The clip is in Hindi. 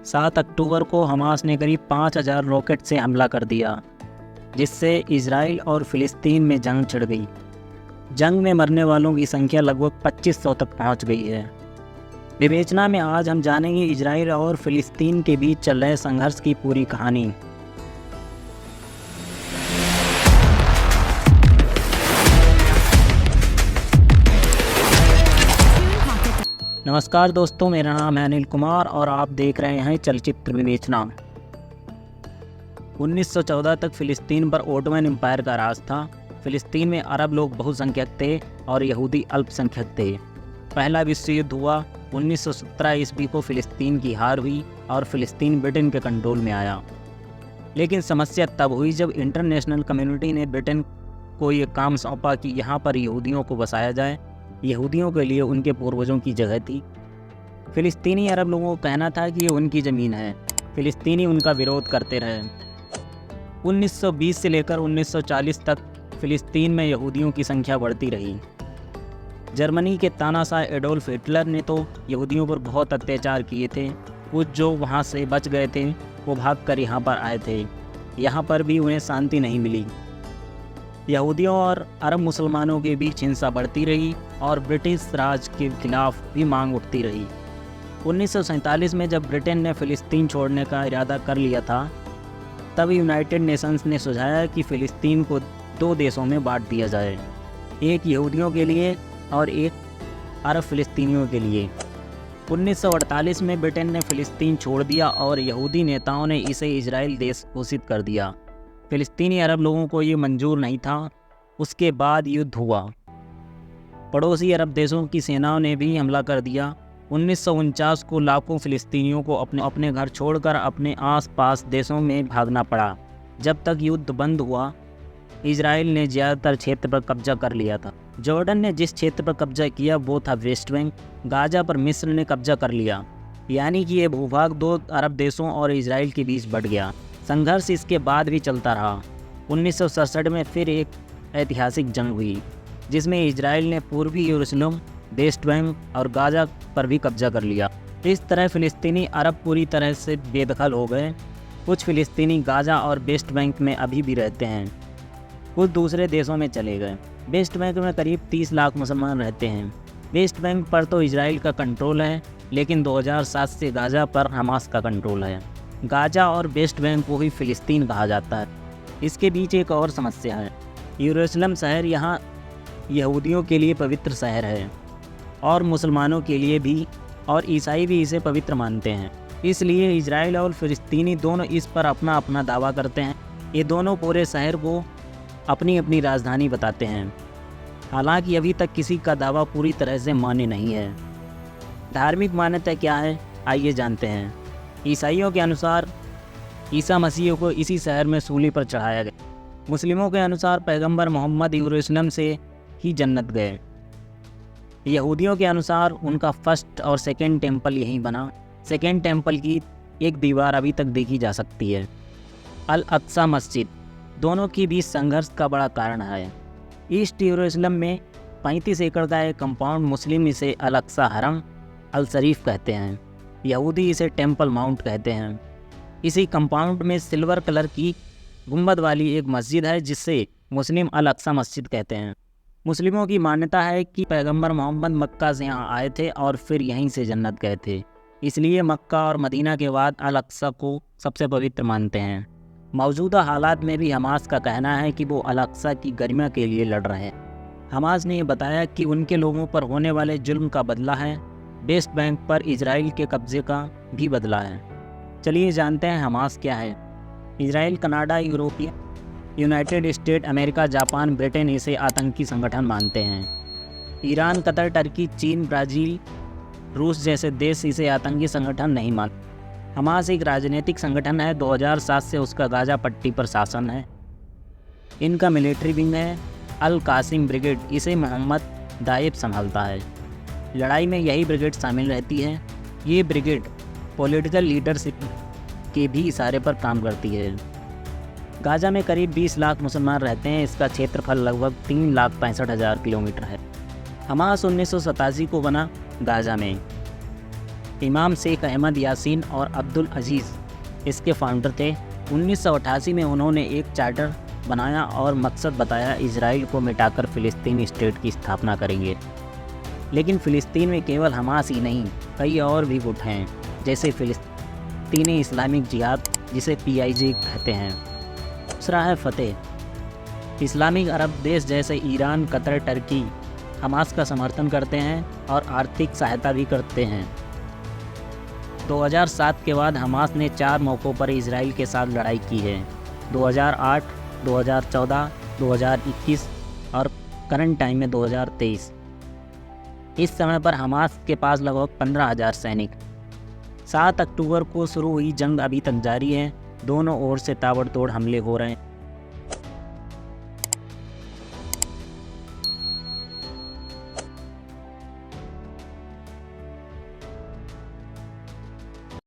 7 अक्टूबर को हमास ने करीब 5,000 रॉकेट से हमला कर दिया, जिससे इजराइल और फ़िलिस्तीन में जंग छिड़ गई। जंग में मरने वालों की संख्या लगभग 2500 तक पहुंच गई है। विवेचना में आज हम जानेंगे इजराइल और फ़िलिस्तीन के बीच चल रहे संघर्ष की पूरी कहानी। नमस्कार दोस्तों, मेरा नाम है अनिल कुमार और आप देख रहे हैं चलचित्र विवेचना। 1914 तक फ़िलिस्तीन पर ओटोमन एम्पायर का राज था। फ़िलिस्तीन में अरब लोग बहुसंख्यक थे और यहूदी अल्पसंख्यक थे। पहला विश्व युद्ध हुआ। 1917 ईस्वी को फ़िलिस्तीन की हार हुई और फ़िलिस्तीन ब्रिटेन के कंट्रोल में आया। लेकिन समस्या तब हुई जब इंटरनेशनल कम्युनिटी ने ब्रिटेन को ये काम सौंपा कि यहाँ पर यहूदियों को बसाया जाए। यहूदियों के लिए उनके पूर्वजों की जगह थी। फ़िलिस्तीनी अरब लोगों को कहना था कि ये उनकी ज़मीन है। फ़िलिस्तीनी उनका विरोध करते रहे। 1920 से लेकर 1940 तक फ़िलिस्तीन में यहूदियों की संख्या बढ़ती रही। जर्मनी के तानाशाह एडोल्फ हिटलर ने तो यहूदियों पर बहुत अत्याचार किए थे। कुछ जो वहाँ से बच गए थे वो भागकर यहाँ पर आए थे। यहाँ पर भी उन्हें शांति नहीं मिली। यहूदियों और अरब मुसलमानों के बीच हिंसा बढ़ती रही और ब्रिटिश राज के खिलाफ भी मांग उठती रही। 1947 में जब ब्रिटेन ने फ़िलिस्तीन छोड़ने का इरादा कर लिया था, तब यूनाइटेड नेशंस ने सुझाया कि फ़िलिस्तीन को 2 देशों में बांट दिया जाए, एक यहूदियों के लिए और एक अरब फ़िलिस्तीनियों के लिए। 1948 में ब्रिटेन ने फ़िलिस्तीन छोड़ दिया और यहूदी नेताओं ने इसे इजराइल देश घोषित कर दिया। फ़िलिस्तीनी अरब लोगों को ये मंजूर नहीं था। उसके बाद युद्ध हुआ। पड़ोसी अरब देशों की सेनाओं ने भी हमला कर दिया। 1949 को लाखों फ़िलिस्तीनियों को अपने घर छोड़कर अपने आसपास देशों में भागना पड़ा। जब तक युद्ध बंद हुआ, इजराइल ने ज़्यादातर क्षेत्र पर कब्जा कर लिया था। जॉर्डन ने जिस क्षेत्र पर कब्जा किया वो था वेस्ट बैंक। गाजा पर मिस्र ने कब्जा कर लिया, यानी कि ये भूभाग 2 अरब देशों और इजराइल के बीच बढ़ गया। संघर्ष इसके बाद भी चलता रहा। 1967 में फिर एक ऐतिहासिक जंग हुई, जिसमें इजराइल ने पूर्वी यरूशलेम, वेस्ट बैंक और गाजा पर भी कब्जा कर लिया। इस तरह फ़िलिस्तीनी अरब पूरी तरह से बेदखल हो गए। कुछ फ़िलिस्तीनी गाजा और वेस्ट बैंक में अभी भी रहते हैं, कुछ दूसरे देशों में चले गए। वेस्ट बैंक में करीब 30 लाख मुसलमान रहते हैं। वेस्ट बैंक पर तो इजराइल का कंट्रोल है, लेकिन 2007 से गाजा पर हमास का कंट्रोल है। गाजा और वेस्ट बैंक को ही फ़िलिस्तीन कहा जाता है। इसके बीच एक और समस्या है। यरूशलेम शहर यहाँ यहूदियों के लिए पवित्र शहर है और मुसलमानों के लिए भी, और ईसाई भी इसे पवित्र मानते हैं। इसलिए इजराइल और फ़िलिस्तीनी दोनों इस पर अपना अपना दावा करते हैं। ये दोनों पूरे शहर को अपनी अपनी राजधानी बताते हैं। हालांकि अभी तक किसी का दावा पूरी तरह से मान्य नहीं है। धार्मिक मान्यता क्या है, आइए जानते हैं। ईसाइयों के अनुसार ईसा मसीह को इसी शहर में सूली पर चढ़ाया गया। मुस्लिमों के अनुसार पैगंबर मोहम्मद यरूशलेम से ही जन्नत गए। यहूदियों के अनुसार उनका फर्स्ट और सेकंड टेम्पल यहीं बना। सेकंड टेम्पल की एक दीवार अभी तक देखी जा सकती है। अल अक्सा मस्जिद दोनों के बीच संघर्ष का बड़ा कारण है। ईस्ट यरूशलेम में 35 एकड़ का एक कंपाउंड, मुस्लिम इसे अल अक्सा हरम अल शरीफ कहते हैं, यहूदी इसे टेम्पल माउंट कहते हैं। इसी कंपाउंड में सिल्वर कलर की गुंबद वाली एक मस्जिद है, जिसे मुस्लिम अल अक्सा मस्जिद कहते हैं। मुस्लिमों की मान्यता है कि पैगंबर मोहम्मद मक्का से यहाँ आए थे और फिर यहीं से जन्नत गए थे, इसलिए मक्का और मदीना के बाद अल अक्सा को सबसे पवित्र मानते हैं। मौजूदा हालात में भी हमास का कहना है कि वो अल अक्सा की गरिमा के लिए लड़ रहे हैं। हमास ने बताया कि उनके लोगों पर होने वाले जुल्म का बदला है। वेस्ट बैंक पर इजराइल के कब्जे का भी बदला है। चलिए जानते हैं हमास क्या है। इजराइल, कनाडा, यूरोपीय United state, America, Japan, Britain इसे आतंकी संगठन मानते हैं। ईरान, कतर, टर्की, चीन, ब्राज़ील, रूस जैसे देश इसे आतंकी संगठन नहीं मानते। हमास एक राजनीतिक संगठन है। 2007 से उसका गाजा पट्टी पर शासन है। इनका मिलिट्री विंग है अल कासिम ब्रिगेड, इसे मोहम्मद दाइब संभालता है। लड़ाई में यही ब्रिगेड शामिल रहती है। ये ब्रिगेड पॉलिटिकल लीडरशिप के भी इशारे पर काम करती है। गाजा में करीब 20 लाख मुसलमान रहते हैं। इसका क्षेत्रफल लगभग 3,65,000 किलोमीटर है। हमास 1987 को बना गाजा में। इमाम शेख अहमद यासीन और अब्दुल अजीज़ इसके फाउंडर थे। 1988 में उन्होंने एक चार्टर बनाया और मकसद बताया इजराइल को मिटाकर फ़िलिस्तीन स्टेट की स्थापना करेंगे। लेकिन फ़िलिस्तीन में केवल हमास ही नहीं, कई और भी गुट हैं, जैसे फ़िलिस्तीनी इस्लामिक जिहाद जिसे PIJ कहते हैं। दूसरा है फ़तह। इस्लामिक अरब देश जैसे ईरान, कतर, टर्की हमास का समर्थन करते हैं और आर्थिक सहायता भी करते हैं। 2007 के बाद हमास ने 4 मौक़ों पर इजराइल के साथ लड़ाई की है, 2008, 2014, 2021 और करंट टाइम में 2023। इस समय पर हमास के पास लगभग 15,000 सैनिक। 7 अक्टूबर को शुरू हुई जंग अभी तक जारी है। दोनों ओर से ताबड़तोड़ हमले हो रहे हैं।